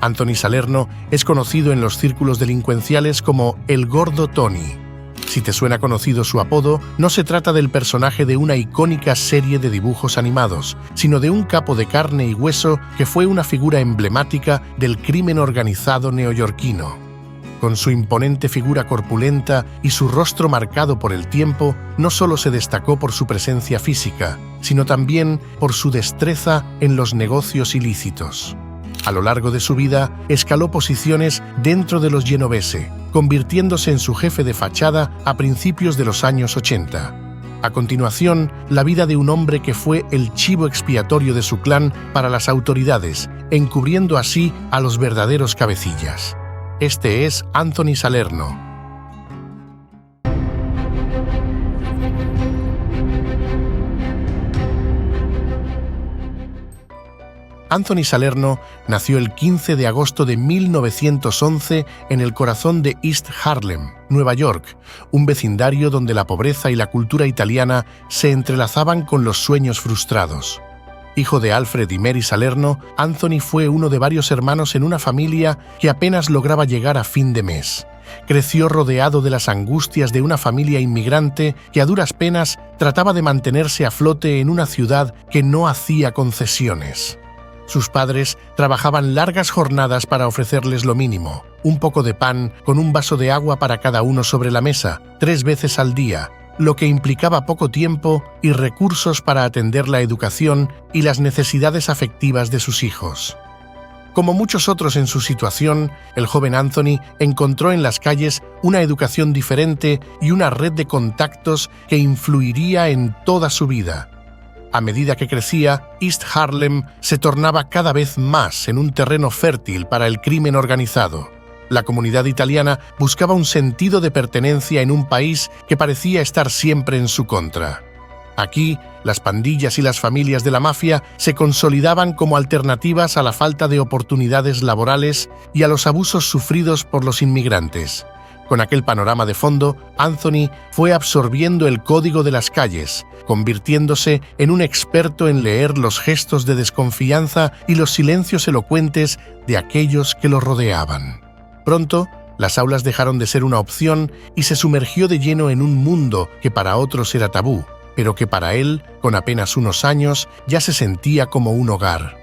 Anthony Salerno es conocido en los círculos delincuenciales como el Gordo Tony. Si te suena conocido su apodo, no se trata del personaje de una icónica serie de dibujos animados, sino de un capo de carne y hueso que fue una figura emblemática del crimen organizado neoyorquino. Con su imponente figura corpulenta y su rostro marcado por el tiempo, no solo se destacó por su presencia física, sino también por su destreza en los negocios ilícitos. A lo largo de su vida, escaló posiciones dentro de los Genovese, convirtiéndose en su jefe de fachada a principios de los años 80. A continuación, la vida de un hombre que fue el chivo expiatorio de su clan para las autoridades, encubriendo así a los verdaderos cabecillas. Este es Anthony Salerno. Anthony Salerno nació el 15 de agosto de 1911 en el corazón de East Harlem, Nueva York, un vecindario donde la pobreza y la cultura italiana se entrelazaban con los sueños frustrados. Hijo de Alfred y Mary Salerno, Anthony fue uno de varios hermanos en una familia que apenas lograba llegar a fin de mes. Creció rodeado de las angustias de una familia inmigrante que a duras penas trataba de mantenerse a flote en una ciudad que no hacía concesiones. Sus padres trabajaban largas jornadas para ofrecerles lo mínimo, un poco de pan con un vaso de agua para cada uno sobre la mesa, 3 veces al día, lo que implicaba poco tiempo y recursos para atender la educación y las necesidades afectivas de sus hijos. Como muchos otros en su situación, el joven Anthony encontró en las calles una educación diferente y una red de contactos que influiría en toda su vida. A medida que crecía, East Harlem se tornaba cada vez más en un terreno fértil para el crimen organizado. La comunidad italiana buscaba un sentido de pertenencia en un país que parecía estar siempre en su contra. Aquí, las pandillas y las familias de la mafia se consolidaban como alternativas a la falta de oportunidades laborales y a los abusos sufridos por los inmigrantes. Con aquel panorama de fondo, Anthony fue absorbiendo el código de las calles, convirtiéndose en un experto en leer los gestos de desconfianza y los silencios elocuentes de aquellos que lo rodeaban. Pronto, las aulas dejaron de ser una opción y se sumergió de lleno en un mundo que para otros era tabú, pero que para él, con apenas unos años, ya se sentía como un hogar.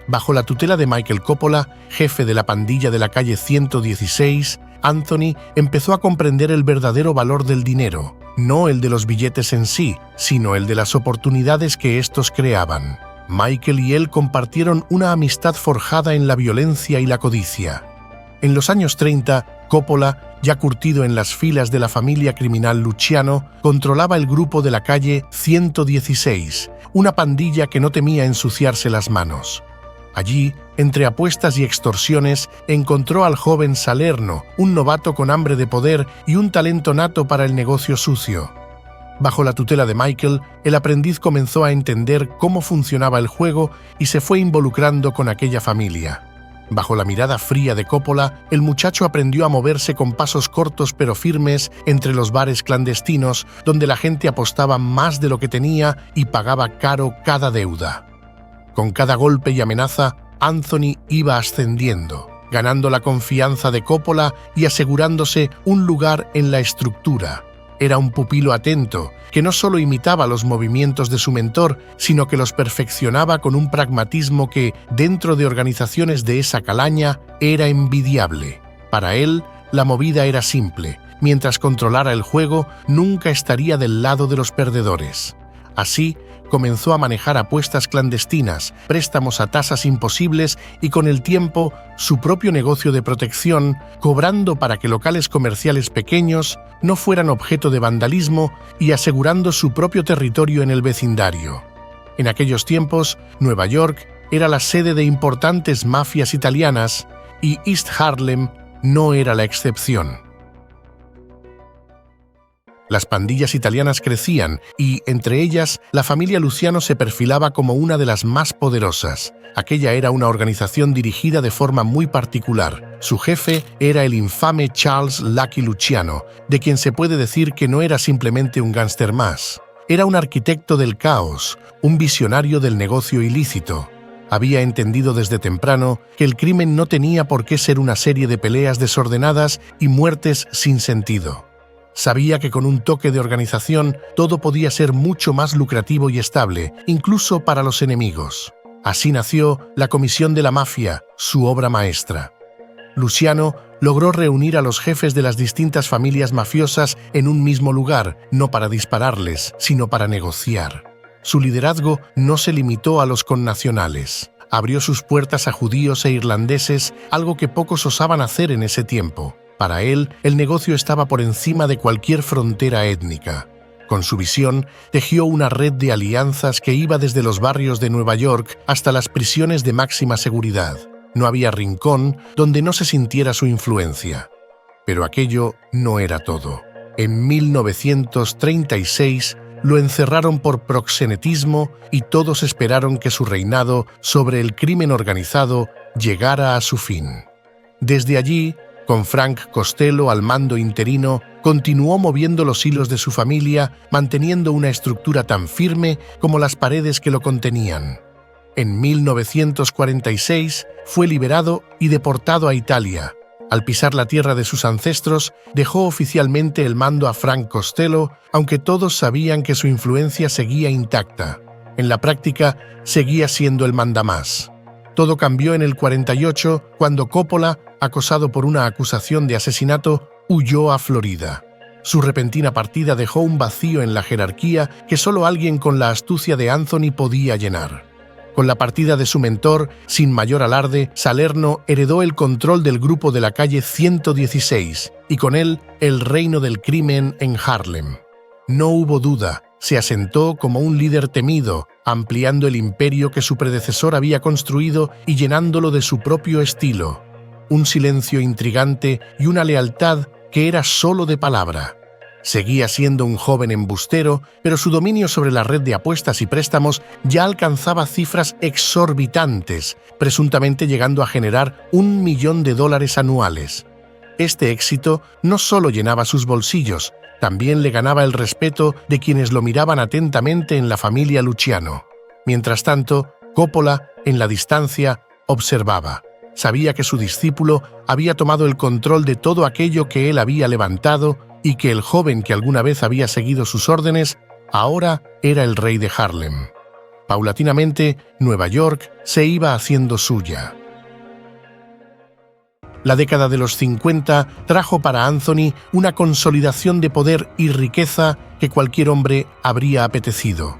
Bajo la tutela de Michael Coppola, jefe de la pandilla de la calle 116, Anthony empezó a comprender el verdadero valor del dinero, no el de los billetes en sí, sino el de las oportunidades que estos creaban. Michael y él compartieron una amistad forjada en la violencia y la codicia. En los años 30, Coppola, ya curtido en las filas de la familia criminal Luciano, controlaba el grupo de la calle 116, una pandilla que no temía ensuciarse las manos. Allí, entre apuestas y extorsiones, encontró al joven Salerno, un novato con hambre de poder y un talento nato para el negocio sucio. Bajo la tutela de Michael, el aprendiz comenzó a entender cómo funcionaba el juego y se fue involucrando con aquella familia. Bajo la mirada fría de Coppola, el muchacho aprendió a moverse con pasos cortos pero firmes entre los bares clandestinos, donde la gente apostaba más de lo que tenía y pagaba caro cada deuda. Con cada golpe y amenaza, Anthony iba ascendiendo, ganando la confianza de Coppola y asegurándose un lugar en la estructura. Era un pupilo atento, que no solo imitaba los movimientos de su mentor, sino que los perfeccionaba con un pragmatismo que, dentro de organizaciones de esa calaña, era envidiable. Para él, la movida era simple. Mientras controlara el juego, nunca estaría del lado de los perdedores. Así, comenzó a manejar apuestas clandestinas, préstamos a tasas imposibles y con el tiempo su propio negocio de protección, cobrando para que locales comerciales pequeños no fueran objeto de vandalismo y asegurando su propio territorio en el vecindario. En aquellos tiempos, Nueva York era la sede de importantes mafias italianas y East Harlem no era la excepción. Las pandillas italianas crecían y, entre ellas, la familia Luciano se perfilaba como una de las más poderosas. Aquella era una organización dirigida de forma muy particular. Su jefe era el infame Charles Lucky Luciano, de quien se puede decir que no era simplemente un gángster más. Era un arquitecto del caos, un visionario del negocio ilícito. Había entendido desde temprano que el crimen no tenía por qué ser una serie de peleas desordenadas y muertes sin sentido. Sabía que con un toque de organización todo podía ser mucho más lucrativo y estable, incluso para los enemigos. Así nació la Comisión de la Mafia, su obra maestra. Luciano logró reunir a los jefes de las distintas familias mafiosas en un mismo lugar, no para dispararles, sino para negociar. Su liderazgo no se limitó a los connacionales. Abrió sus puertas a judíos e irlandeses, algo que pocos osaban hacer en ese tiempo. Para él, el negocio estaba por encima de cualquier frontera étnica. Con su visión, tejió una red de alianzas que iba desde los barrios de Nueva York hasta las prisiones de máxima seguridad. No había rincón donde no se sintiera su influencia. Pero aquello no era todo. En 1936 lo encerraron por proxenetismo y todos esperaron que su reinado sobre el crimen organizado llegara a su fin. Desde allí, con Frank Costello al mando interino, continuó moviendo los hilos de su familia, manteniendo una estructura tan firme como las paredes que lo contenían. En 1946 fue liberado y deportado a Italia. Al pisar la tierra de sus ancestros, dejó oficialmente el mando a Frank Costello, aunque todos sabían que su influencia seguía intacta. En la práctica, seguía siendo el mandamás. Todo cambió en el 48, cuando Coppola, acosado por una acusación de asesinato, huyó a Florida. Su repentina partida dejó un vacío en la jerarquía que solo alguien con la astucia de Anthony podía llenar. Con la partida de su mentor, sin mayor alarde, Salerno heredó el control del grupo de la calle 116 y con él el reino del crimen en Harlem. No hubo duda, se asentó como un líder temido, ampliando el imperio que su predecesor había construido y llenándolo de su propio estilo. Un silencio intrigante y una lealtad que era solo de palabra. Seguía siendo un joven embustero, pero su dominio sobre la red de apuestas y préstamos ya alcanzaba cifras exorbitantes, presuntamente llegando a generar $1 millón anuales. Este éxito no solo llenaba sus bolsillos, también le ganaba el respeto de quienes lo miraban atentamente en la familia Luciano. Mientras tanto, Coppola, en la distancia, observaba. Sabía que su discípulo había tomado el control de todo aquello que él había levantado y que el joven que alguna vez había seguido sus órdenes ahora era el rey de Harlem. Paulatinamente, Nueva York se iba haciendo suya. La década de los 50 trajo para Anthony una consolidación de poder y riqueza que cualquier hombre habría apetecido.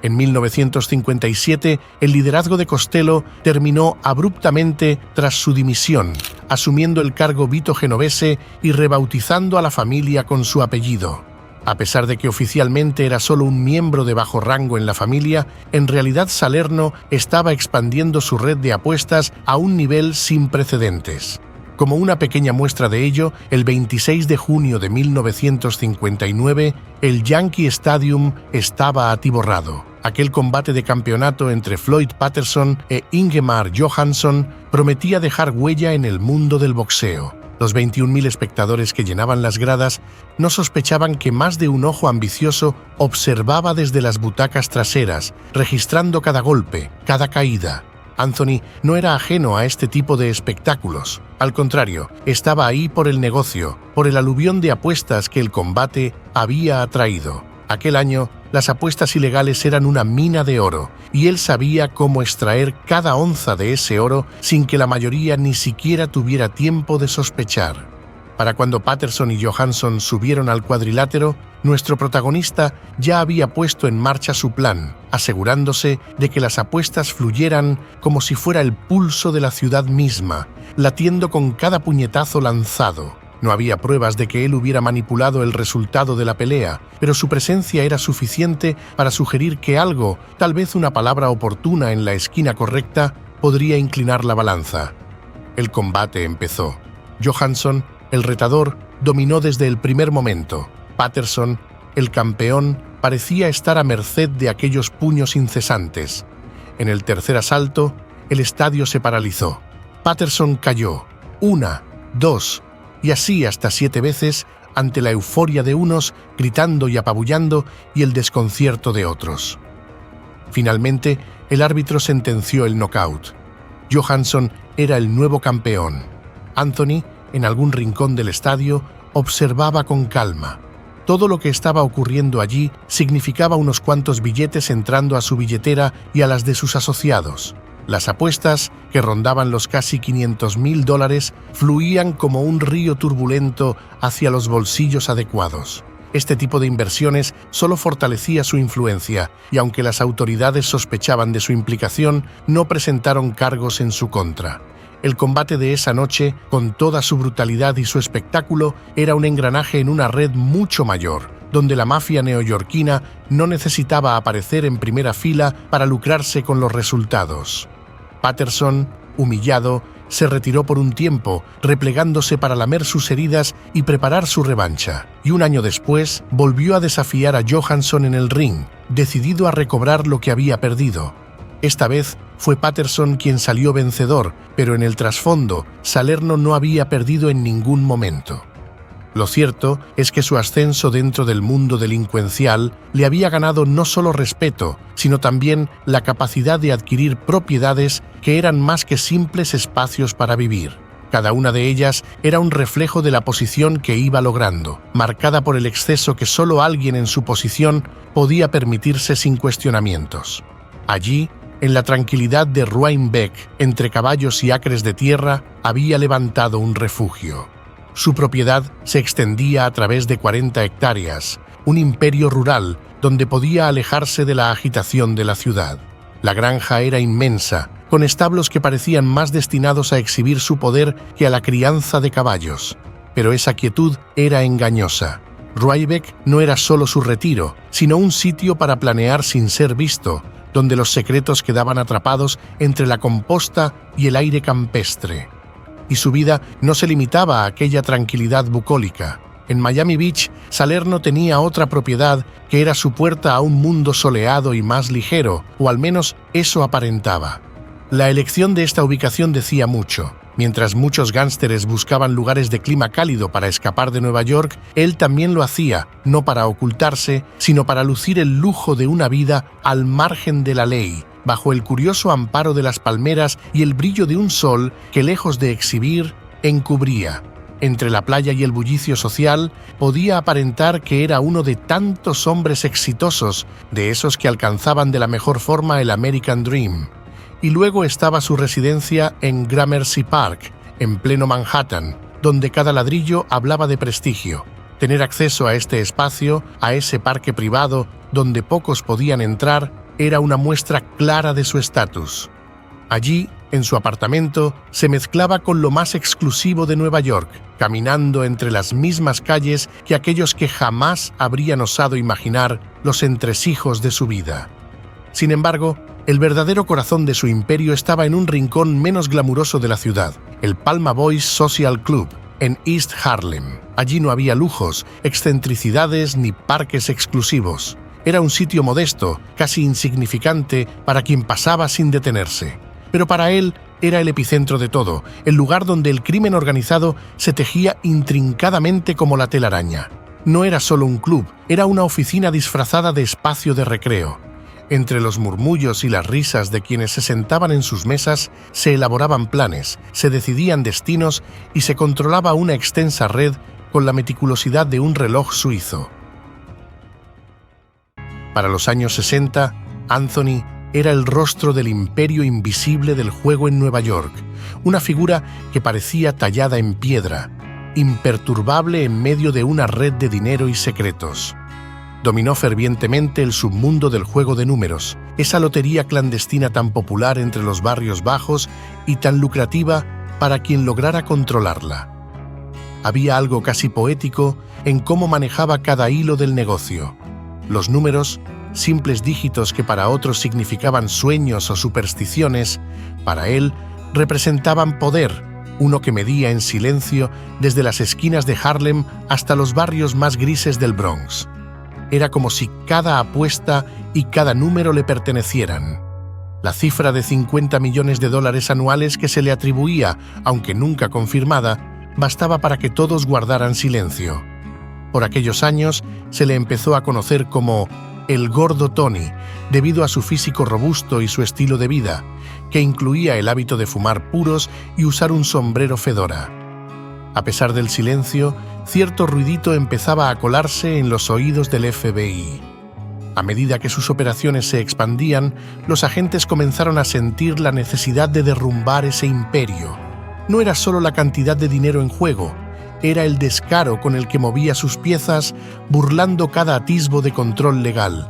En 1957, el liderazgo de Costello terminó abruptamente tras su dimisión, asumiendo el cargo Vito Genovese y rebautizando a la familia con su apellido. A pesar de que oficialmente era solo un miembro de bajo rango en la familia, en realidad Salerno estaba expandiendo su red de apuestas a un nivel sin precedentes. Como una pequeña muestra de ello, el 26 de junio de 1959, el Yankee Stadium estaba atiborrado. Aquel combate de campeonato entre Floyd Patterson e Ingemar Johansson prometía dejar huella en el mundo del boxeo. Los 21.000 espectadores que llenaban las gradas no sospechaban que más de un ojo ambicioso observaba desde las butacas traseras, registrando cada golpe, cada caída. Anthony no era ajeno a este tipo de espectáculos. Al contrario, estaba ahí por el negocio, por el aluvión de apuestas que el combate había atraído. Aquel año, las apuestas ilegales eran una mina de oro, y él sabía cómo extraer cada onza de ese oro sin que la mayoría ni siquiera tuviera tiempo de sospechar. Para cuando Patterson y Johansson subieron al cuadrilátero, nuestro protagonista ya había puesto en marcha su plan, asegurándose de que las apuestas fluyeran como si fuera el pulso de la ciudad misma, latiendo con cada puñetazo lanzado. No había pruebas de que él hubiera manipulado el resultado de la pelea, pero su presencia era suficiente para sugerir que algo, tal vez una palabra oportuna en la esquina correcta, podría inclinar la balanza. El combate empezó. Johansson, el retador, dominó desde el primer momento. Patterson, el campeón, parecía estar a merced de aquellos puños incesantes. En el tercer asalto, el estadio se paralizó. Patterson cayó, 1, 2, y así hasta 7 veces ante la euforia de unos, gritando y apabullando, y el desconcierto de otros. Finalmente, el árbitro sentenció el knockout. Johansson era el nuevo campeón. Anthony, en algún rincón del estadio, observaba con calma. Todo lo que estaba ocurriendo allí significaba unos cuantos billetes entrando a su billetera y a las de sus asociados. Las apuestas, que rondaban los casi $500,000, fluían como un río turbulento hacia los bolsillos adecuados. Este tipo de inversiones solo fortalecía su influencia, y aunque las autoridades sospechaban de su implicación, no presentaron cargos en su contra. El combate de esa noche, con toda su brutalidad y su espectáculo, era un engranaje en una red mucho mayor, donde la mafia neoyorquina no necesitaba aparecer en primera fila para lucrarse con los resultados. Patterson, humillado, se retiró por un tiempo, replegándose para lamer sus heridas y preparar su revancha, y un año después volvió a desafiar a Johansson en el ring, decidido a recobrar lo que había perdido. Esta vez fue Patterson quien salió vencedor, pero en el trasfondo, Salerno no había perdido en ningún momento. Lo cierto es que su ascenso dentro del mundo delincuencial le había ganado no solo respeto, sino también la capacidad de adquirir propiedades que eran más que simples espacios para vivir. Cada una de ellas era un reflejo de la posición que iba logrando, marcada por el exceso que solo alguien en su posición podía permitirse sin cuestionamientos. Allí, en la tranquilidad de Rhinebeck, entre caballos y acres de tierra, había levantado un refugio. Su propiedad se extendía a través de 40 hectáreas, un imperio rural donde podía alejarse de la agitación de la ciudad. La granja era inmensa, con establos que parecían más destinados a exhibir su poder que a la crianza de caballos. Pero esa quietud era engañosa. Rhinebeck no era solo su retiro, sino un sitio para planear sin ser visto, donde los secretos quedaban atrapados entre la composta y el aire campestre. Y su vida no se limitaba a aquella tranquilidad bucólica. En Miami Beach, Salerno tenía otra propiedad que era su puerta a un mundo soleado y más ligero, o al menos eso aparentaba. La elección de esta ubicación decía mucho. Mientras muchos gánsteres buscaban lugares de clima cálido para escapar de Nueva York, él también lo hacía, no para ocultarse, sino para lucir el lujo de una vida al margen de la ley, bajo el curioso amparo de las palmeras y el brillo de un sol que, lejos de exhibir, encubría. Entre la playa y el bullicio social, podía aparentar que era uno de tantos hombres exitosos, de esos que alcanzaban de la mejor forma el American Dream. Y luego estaba su residencia en Gramercy Park, en pleno Manhattan, donde cada ladrillo hablaba de prestigio. Tener acceso a este espacio, a ese parque privado donde pocos podían entrar, era una muestra clara de su estatus. Allí, en su apartamento, se mezclaba con lo más exclusivo de Nueva York, caminando entre las mismas calles que aquellos que jamás habrían osado imaginar los entresijos de su vida. Sin embargo, el verdadero corazón de su imperio estaba en un rincón menos glamuroso de la ciudad, el Palma Boys Social Club, en East Harlem. Allí no había lujos, excentricidades ni parques exclusivos. Era un sitio modesto, casi insignificante para quien pasaba sin detenerse. Pero para él era el epicentro de todo, el lugar donde el crimen organizado se tejía intrincadamente como la telaraña. No era solo un club, era una oficina disfrazada de espacio de recreo. Entre los murmullos y las risas de quienes se sentaban en sus mesas, se elaboraban planes, se decidían destinos y se controlaba una extensa red con la meticulosidad de un reloj suizo. Para los años 60, Anthony era el rostro del imperio invisible del juego en Nueva York, una figura que parecía tallada en piedra, imperturbable en medio de una red de dinero y secretos. Dominó fervientemente el submundo del juego de números, esa lotería clandestina tan popular entre los barrios bajos y tan lucrativa para quien lograra controlarla. Había algo casi poético en cómo manejaba cada hilo del negocio. Los números, simples dígitos que para otros significaban sueños o supersticiones, para él representaban poder, uno que medía en silencio desde las esquinas de Harlem hasta los barrios más grises del Bronx. Era como si cada apuesta y cada número le pertenecieran. La cifra de $50 millones anuales que se le atribuía, aunque nunca confirmada, bastaba para que todos guardaran silencio. Por aquellos años se le empezó a conocer como el Gordo Tony, debido a su físico robusto y su estilo de vida, que incluía el hábito de fumar puros y usar un sombrero fedora. A pesar del silencio, cierto ruidito empezaba a colarse en los oídos del FBI. A medida que sus operaciones se expandían, los agentes comenzaron a sentir la necesidad de derrumbar ese imperio. No era solo la cantidad de dinero en juego, era el descaro con el que movía sus piezas, burlando cada atisbo de control legal.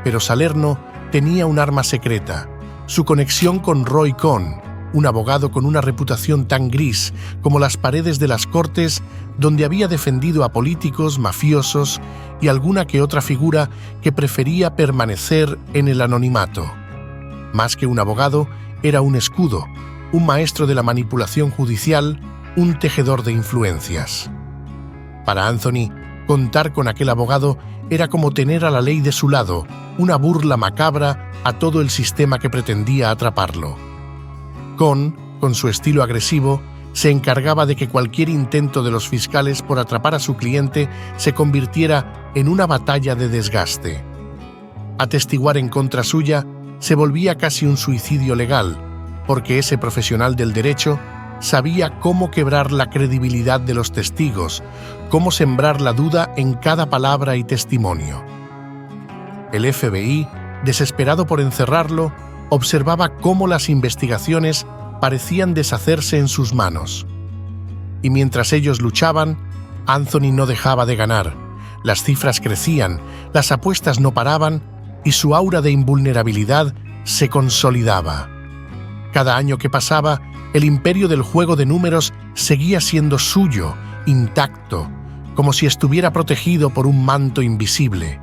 Pero Salerno tenía un arma secreta, su conexión con Roy Cohn, un abogado con una reputación tan gris como las paredes de las cortes, donde había defendido a políticos, mafiosos y alguna que otra figura que prefería permanecer en el anonimato. Más que un abogado, era un escudo, un maestro de la manipulación judicial, un tejedor de influencias. Para Anthony, contar con aquel abogado era como tener a la ley de su lado, una burla macabra a todo el sistema que pretendía atraparlo. Cohn, con su estilo agresivo, se encargaba de que cualquier intento de los fiscales por atrapar a su cliente se convirtiera en una batalla de desgaste. Atestiguar en contra suya se volvía casi un suicidio legal, porque ese profesional del derecho sabía cómo quebrar la credibilidad de los testigos, cómo sembrar la duda en cada palabra y testimonio. El FBI, desesperado por encerrarlo, observaba cómo las investigaciones parecían deshacerse en sus manos. Y mientras ellos luchaban, Anthony no dejaba de ganar. Las cifras crecían, las apuestas no paraban y su aura de invulnerabilidad se consolidaba. Cada año que pasaba, el imperio del juego de números seguía siendo suyo, intacto, como si estuviera protegido por un manto invisible.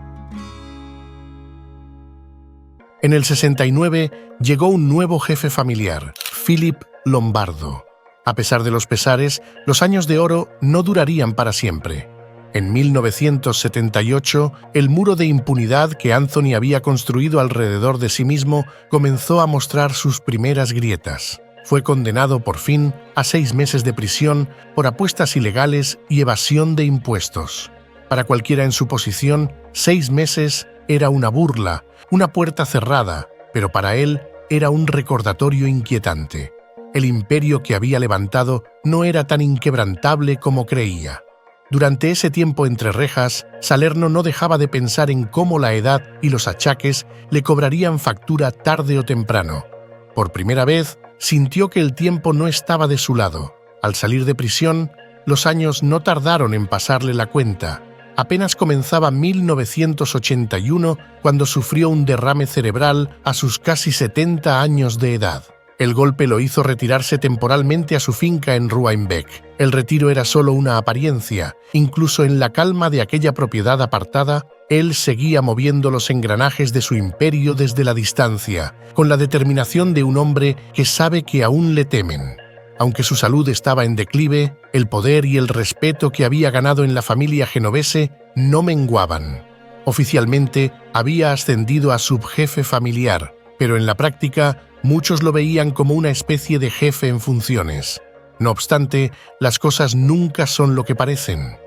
En el 69 llegó un nuevo jefe familiar, Philip Lombardo. A pesar de los pesares, los años de oro no durarían para siempre. En 1978, el muro de impunidad que Anthony había construido alrededor de sí mismo comenzó a mostrar sus primeras grietas. Fue condenado por fin a 6 meses de prisión por apuestas ilegales y evasión de impuestos. Para cualquiera en su posición, 6 meses era una burla, una puerta cerrada, pero para él era un recordatorio inquietante. El imperio que había levantado no era tan inquebrantable como creía. Durante ese tiempo entre rejas, Salerno no dejaba de pensar en cómo la edad y los achaques le cobrarían factura tarde o temprano. Por primera vez, sintió que el tiempo no estaba de su lado. Al salir de prisión, los años no tardaron en pasarle la cuenta. Apenas comenzaba 1981 cuando sufrió un derrame cerebral a sus casi 70 años de edad. El golpe lo hizo retirarse temporalmente a su finca en Ruaimbeck. El retiro era solo una apariencia. Incluso en la calma de aquella propiedad apartada, él seguía moviendo los engranajes de su imperio desde la distancia, con la determinación de un hombre que sabe que aún le temen. Aunque su salud estaba en declive, el poder y el respeto que había ganado en la familia genovese no menguaban. Oficialmente había ascendido a subjefe familiar, pero en la práctica muchos lo veían como una especie de jefe en funciones. No obstante, las cosas nunca son lo que parecen.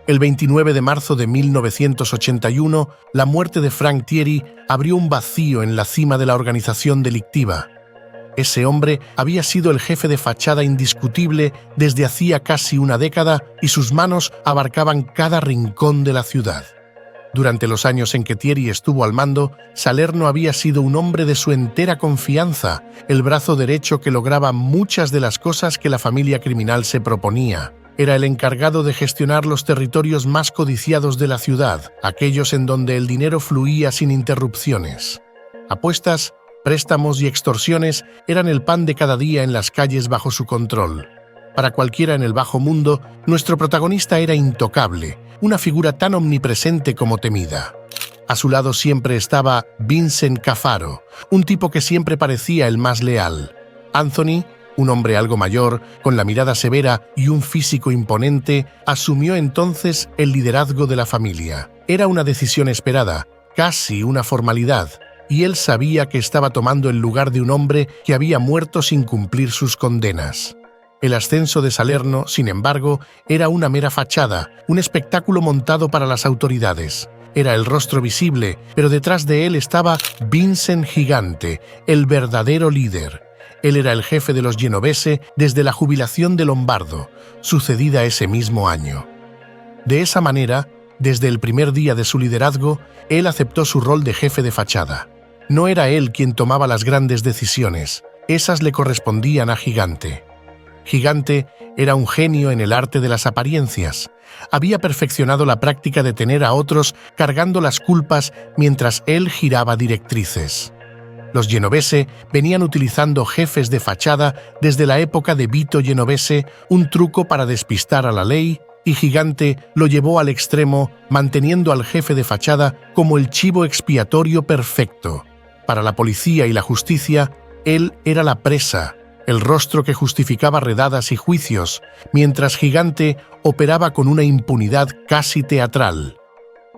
El 29 de marzo de 1981, la muerte de Frank Thierry abrió un vacío en la cima de la organización delictiva. Ese hombre había sido el jefe de fachada indiscutible desde hacía casi una década y sus manos abarcaban cada rincón de la ciudad. Durante los años en que Thierry estuvo al mando, Salerno había sido un hombre de su entera confianza, el brazo derecho que lograba muchas de las cosas que la familia criminal se proponía. Era el encargado de gestionar los territorios más codiciados de la ciudad, aquellos en donde el dinero fluía sin interrupciones. Apuestas, préstamos y extorsiones eran el pan de cada día en las calles bajo su control. Para cualquiera en el bajo mundo, nuestro protagonista era intocable, una figura tan omnipresente como temida. A su lado siempre estaba Vincent Cafaro, un tipo que siempre parecía el más leal. Anthony, un hombre algo mayor, con la mirada severa y un físico imponente, asumió entonces el liderazgo de la familia. Era una decisión esperada, casi una formalidad, y él sabía que estaba tomando el lugar de un hombre que había muerto sin cumplir sus condenas. El ascenso de Salerno, sin embargo, era una mera fachada, un espectáculo montado para las autoridades. era el rostro visible, pero detrás de él estaba Vincent Gigante, el verdadero líder. Él era el jefe de los Genovese desde la jubilación de Lombardo, sucedida ese mismo año. De esa manera, desde el primer día de su liderazgo, él aceptó su rol de jefe de fachada. No era él quien tomaba las grandes decisiones, esas le correspondían a Gigante. Gigante era un genio en el arte de las apariencias. Había perfeccionado la práctica de tener a otros cargando las culpas mientras él giraba directrices. Los Genovese venían utilizando jefes de fachada desde la época de Vito Genovese, un truco para despistar a la ley, y Gigante lo llevó al extremo, manteniendo al jefe de fachada como el chivo expiatorio perfecto. Para la policía y la justicia, él era la presa, el rostro que justificaba redadas y juicios, mientras Gigante operaba con una impunidad casi teatral.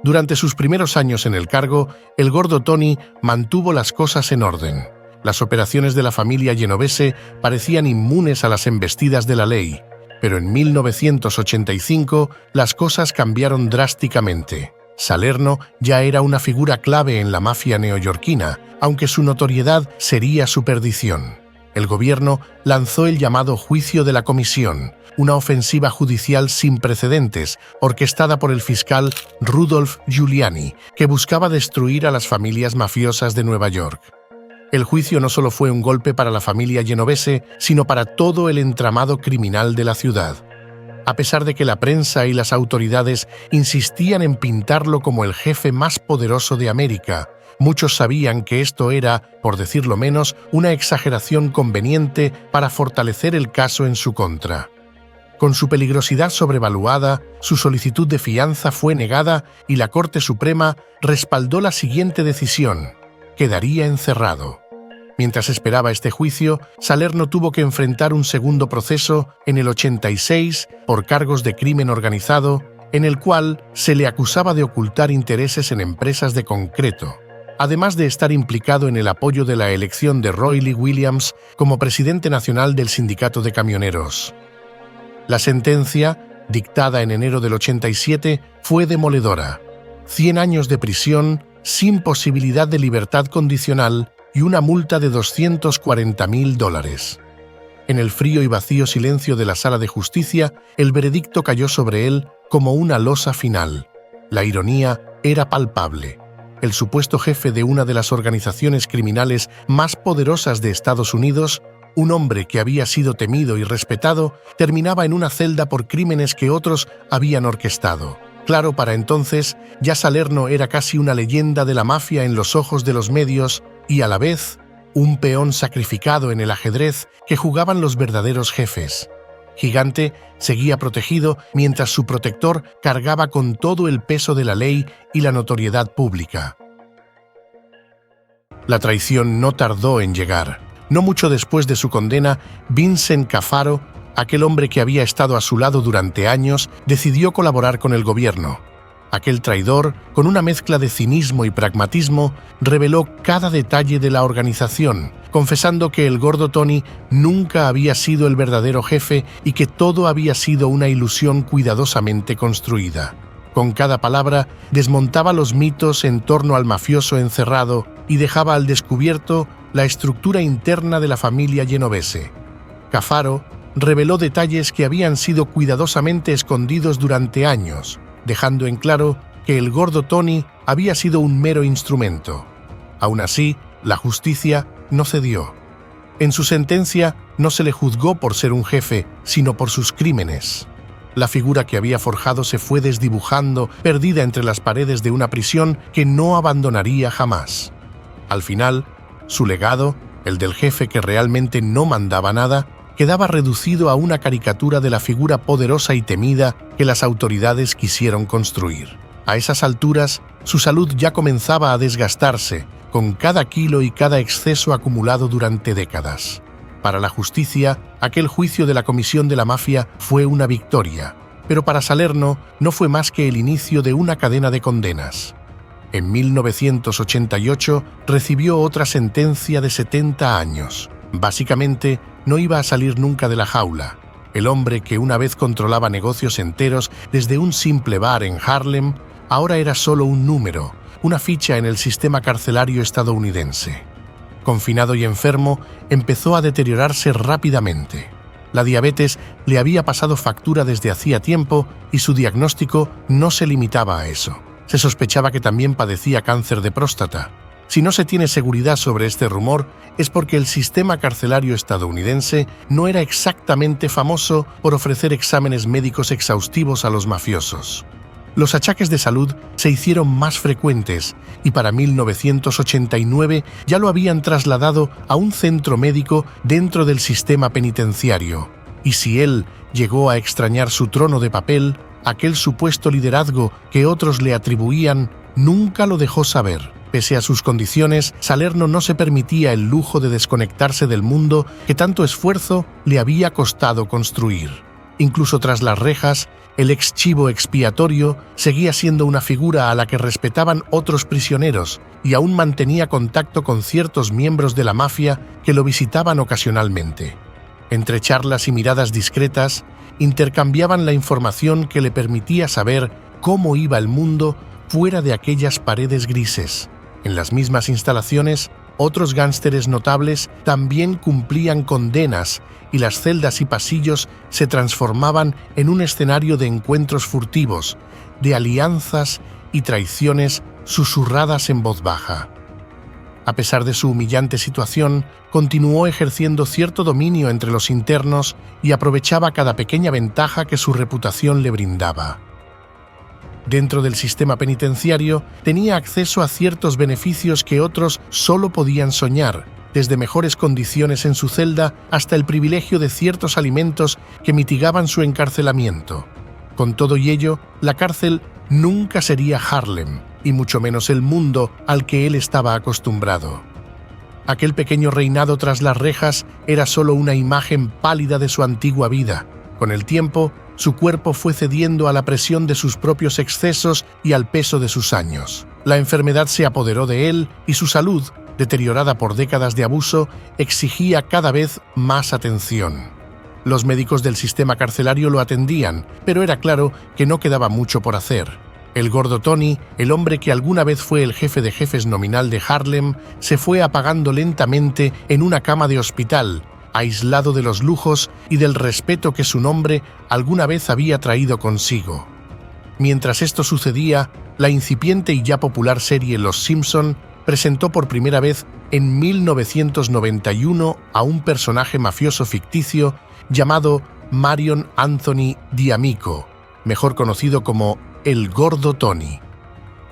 Durante sus primeros años en el cargo, el gordo Tony mantuvo las cosas en orden. Las operaciones de la familia Genovese parecían inmunes a las embestidas de la ley, pero en 1985 las cosas cambiaron drásticamente. Salerno ya era una figura clave en la mafia neoyorquina, aunque su notoriedad sería su perdición. El gobierno lanzó el llamado Juicio de la Comisión, una ofensiva judicial sin precedentes, orquestada por el fiscal Rudolph Giuliani, que buscaba destruir a las familias mafiosas de Nueva York. El juicio no solo fue un golpe para la familia Genovese, sino para todo el entramado criminal de la ciudad. A pesar de que la prensa y las autoridades insistían en pintarlo como el jefe más poderoso de América, muchos sabían que esto era, por decirlo menos, una exageración conveniente para fortalecer el caso en su contra. Con su peligrosidad sobrevaluada, su solicitud de fianza fue negada y la Corte Suprema respaldó la siguiente decisión: quedaría encerrado. Mientras esperaba este juicio, Salerno tuvo que enfrentar un segundo proceso en el 86 por cargos de crimen organizado, en el cual se le acusaba de ocultar intereses en empresas de concreto, además de estar implicado en el apoyo de la elección de Roy Lee Williams como presidente nacional del sindicato de camioneros. La sentencia, dictada en enero del 87, fue demoledora: 100 años de prisión sin posibilidad de libertad condicional y una multa de $240.000. En el frío y vacío silencio de la sala de justicia, el veredicto cayó sobre él como una losa final. La ironía era palpable. El supuesto jefe de una de las organizaciones criminales más poderosas de Estados Unidos, un hombre que había sido temido y respetado, terminaba en una celda por crímenes que otros habían orquestado. Claro, para entonces, ya Salerno era casi una leyenda de la mafia en los ojos de los medios y, a la vez, un peón sacrificado en el ajedrez que jugaban los verdaderos jefes. Gigante seguía protegido mientras su protector cargaba con todo el peso de la ley y la notoriedad pública. La traición no tardó en llegar. No mucho después de su condena, Vincent Caffaro, aquel hombre que había estado a su lado durante años, decidió colaborar con el gobierno. Aquel traidor, con una mezcla de cinismo y pragmatismo, reveló cada detalle de la organización, confesando que el gordo Tony nunca había sido el verdadero jefe y que todo había sido una ilusión cuidadosamente construida. Con cada palabra, desmontaba los mitos en torno al mafioso encerrado y dejaba al descubierto la estructura interna de la familia Genovese. Caffaro reveló detalles que habían sido cuidadosamente escondidos durante años, dejando en claro que el gordo Tony había sido un mero instrumento. Aún así, la justicia no cedió. En su sentencia no se le juzgó por ser un jefe, sino por sus crímenes. La figura que había forjado se fue desdibujando, perdida entre las paredes de una prisión que no abandonaría jamás. Al final, su legado, el del jefe que realmente no mandaba nada, quedaba reducido a una caricatura de la figura poderosa y temida que las autoridades quisieron construir. A esas alturas, su salud ya comenzaba a desgastarse, con cada kilo y cada exceso acumulado durante décadas. Para la justicia, aquel juicio de la Comisión de la Mafia fue una victoria, pero para Salerno no fue más que el inicio de una cadena de condenas. En 1988 recibió otra sentencia de 70 años. Básicamente, no iba a salir nunca de la jaula. El hombre que una vez controlaba negocios enteros desde un simple bar en Harlem, ahora era solo un número, una ficha en el sistema carcelario estadounidense. Confinado y enfermo, empezó a deteriorarse rápidamente. La diabetes le había pasado factura desde hacía tiempo y su diagnóstico no se limitaba a eso. Se sospechaba que también padecía cáncer de próstata. Si no se tiene seguridad sobre este rumor, es porque el sistema carcelario estadounidense no era exactamente famoso por ofrecer exámenes médicos exhaustivos a los mafiosos. Los achaques de salud se hicieron más frecuentes y para 1989 ya lo habían trasladado a un centro médico dentro del sistema penitenciario. Y si él llegó a extrañar su trono de papel, aquel supuesto liderazgo que otros le atribuían, nunca lo dejó saber. Pese a sus condiciones, Salerno no se permitía el lujo de desconectarse del mundo que tanto esfuerzo le había costado construir. Incluso tras las rejas, el ex chivo expiatorio seguía siendo una figura a la que respetaban otros prisioneros y aún mantenía contacto con ciertos miembros de la mafia que lo visitaban ocasionalmente. Entre charlas y miradas discretas, intercambiaban la información que le permitía saber cómo iba el mundo fuera de aquellas paredes grises. En las mismas instalaciones, otros gánsteres notables también cumplían condenas y las celdas y pasillos se transformaban en un escenario de encuentros furtivos, de alianzas y traiciones susurradas en voz baja. A pesar de su humillante situación, continuó ejerciendo cierto dominio entre los internos y aprovechaba cada pequeña ventaja que su reputación le brindaba. Dentro del sistema penitenciario, tenía acceso a ciertos beneficios que otros solo podían soñar, desde mejores condiciones en su celda hasta el privilegio de ciertos alimentos que mitigaban su encarcelamiento. Con todo y ello, la cárcel nunca sería Harlem, y mucho menos el mundo al que él estaba acostumbrado. Aquel pequeño reinado tras las rejas era solo una imagen pálida de su antigua vida. Con el tiempo, su cuerpo fue cediendo a la presión de sus propios excesos y al peso de sus años. La enfermedad se apoderó de él y su salud, deteriorada por décadas de abuso, exigía cada vez más atención. Los médicos del sistema carcelario lo atendían, pero era claro que no quedaba mucho por hacer. El gordo Tony, el hombre que alguna vez fue el jefe de jefes nominal de Harlem, se fue apagando lentamente en una cama de hospital, aislado de los lujos y del respeto que su nombre alguna vez había traído consigo. Mientras esto sucedía, la incipiente y ya popular serie Los Simpson presentó por primera vez en 1991 a un personaje mafioso ficticio llamado Marion Anthony D'Amico, mejor conocido como el Gordo Tony.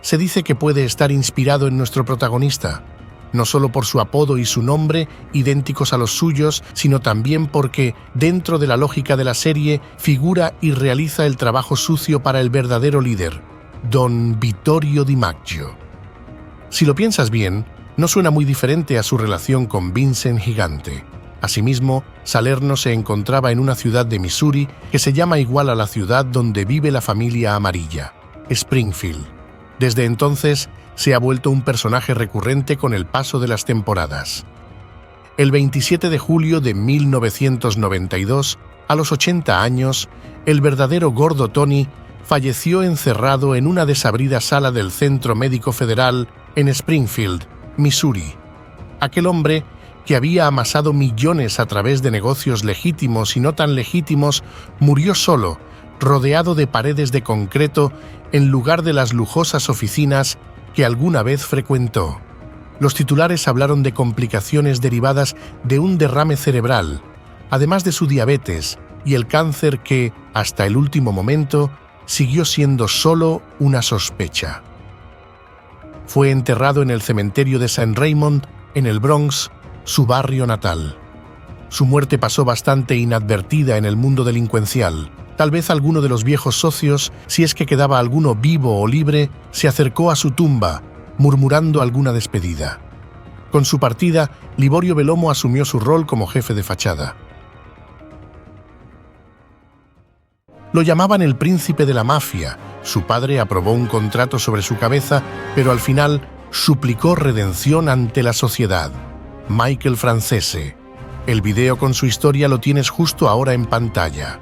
Se dice que puede estar inspirado en nuestro protagonista, no solo por su apodo y su nombre, idénticos a los suyos, sino también porque, dentro de la lógica de la serie, figura y realiza el trabajo sucio para el verdadero líder, Don Vittorio Di Maggio. Si lo piensas bien, no suena muy diferente a su relación con Vincent Gigante. Asimismo, Salerno se encontraba en una ciudad de Missouri que se llama igual a la ciudad donde vive la familia amarilla, Springfield. Desde entonces, se ha vuelto un personaje recurrente con el paso de las temporadas. El 27 de julio de 1992, a los 80 años, el verdadero Gordo Tony falleció encerrado en una desabrida sala del Centro Médico Federal en Springfield, Missouri. Aquel hombre, que había amasado millones a través de negocios legítimos y no tan legítimos, murió solo, rodeado de paredes de concreto, en lugar de las lujosas oficinas que alguna vez frecuentó. Los titulares hablaron de complicaciones derivadas de un derrame cerebral, además de su diabetes y el cáncer que, hasta el último momento, siguió siendo solo una sospecha. Fue enterrado en el cementerio de St. Raymond, en el Bronx, su barrio natal. Su muerte pasó bastante inadvertida en el mundo delincuencial. Tal vez alguno de los viejos socios, si es que quedaba alguno vivo o libre, se acercó a su tumba, murmurando alguna despedida. Con su partida, Liborio Belomo asumió su rol como jefe de fachada. Lo llamaban el príncipe de la mafia. Su padre aprobó un contrato sobre su cabeza, pero al final suplicó redención ante la sociedad. Michael Francese. El video con su historia lo tienes justo ahora en pantalla.